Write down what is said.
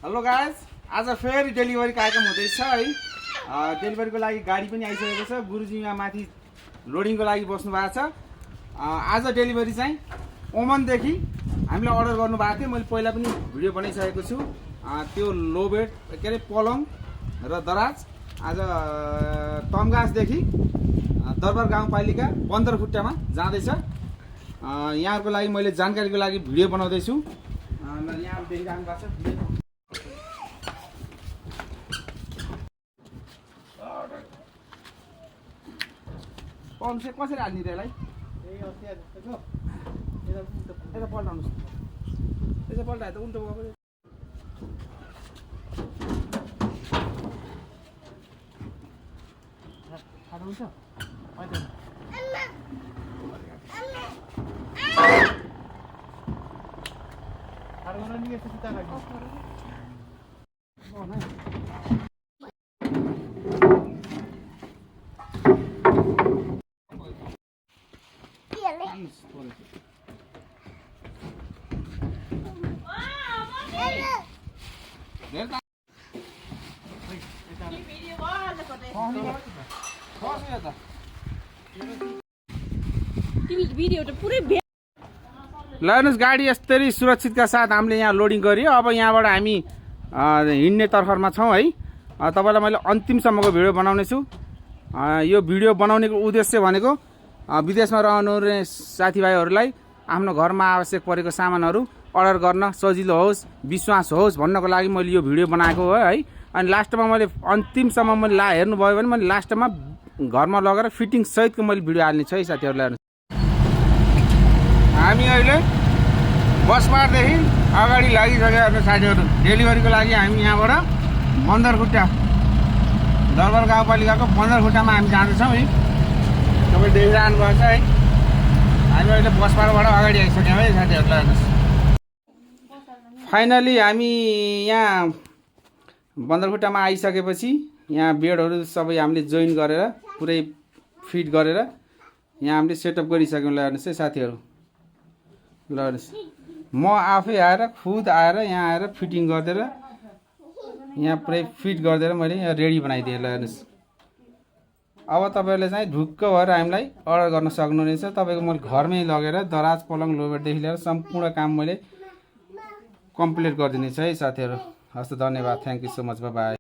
Hello guys, आज फेरि delivery कार्यक्रम हुँदैछ है। डेलिभरीको लागि गाडी पनि आइसकेको छ। गुरुजी यहाँ माथि लोडिङको लागि बस्नु भएको छ। आज डेलिभरी चाहिँ ओमनदेखि हामीले अर्डर गर्नुभएको थियो। मैले पहिला पनि भिडियो बनाइसकेको छु। त्यो लो बेड के अरे पलङ र दराज आज तमगासदेखि दरबार गाउँपालिका बन्दरखुट्टामा जाँदैछ। यहाँहरूको लागि मैले जानकारीको लागि भिडियो बनाउँदैछु। यहाँ देखिरहनु भएको छ। पम्प चाहिँ कसरी हाल्ने त्यसलाई? यता पल्टाउनुहोस्। यसो पल्टायो त उल्टो भएको। थाहा हुन्छ? लैनस गाडी यस्तरी सुरक्षितका साथ हामीले यहाँ लोडिङ गरियो। अब यहाँबाट हामी हिँड्ने तर्खरमा छौँ है। तपाईँलाई मैले अन्तिमसम्मको भिडियो बनाउने छु। यो भिडियो बनाउनेको उद्देश्य भनेको विदेशमा रहनुहुने साथीभाइहरूलाई आफ्नो घरमा आवश्यक परेको सामानहरू अर्डर गर्न सजिलो होस्, विश्वास होस् भन्नको लागि मैले यो भिडियो बनाएको हो है। अनि लास्टमा मैले अन्तिमसम्म मैले हेर्नुभयो भने मैले लास्टमा घरमा लगेर फिटिङ सहितको मैले भिडियो हाल्ने छु है साथीहरूलाई। हामी अहिले बसमार्टदेखि अगाडि लागिसकेका छौँ साथीहरू। डेलिभरीको लागि हामी यहाँबाट बन्दरखुट्टा दरबार गाउँपालिकाको बन्दरखुट्टामा हामी जाँदैछौँ है। तपाईँ देखिरहनु भएको छ है। हामी अहिले बसमार्टबाट अगाडि आइसक्यौँ है साथीहरूलाई। हेर्नुहोस्, फाइनली हामी यहाँ बन्दरखुट्टामा आइसकेपछि यहाँ बेडहरू सबै हामीले जोइन गरेर पुरै फिट गरेर यहाँ हामीले सेटअप गरिसक्यौँ। ल हेर्नुहोस् है साथीहरू, ल हेर्नुहोस्, म आफै आएर खुद आएर यहाँ आएर फिटिङ गरिदिएर यहाँ पुरै फिट गरिदिएर मैले यहाँ रेडी बनाइदिएँ। ल हेर्नुहोस्, अब तपाईँहरूले चाहिँ ढुक्क भएर हामीलाई अर्डर गर्न सक्नुहुनेछ। तपाईँको मैले घरमै लगेर दराज पलङ लोबेटदेखि लिएर सम्पूर्ण काम मैले कम्प्लिट गरिदिनेछु है साथीहरू। हस् त, धन्यवाद, thank you so much, by by.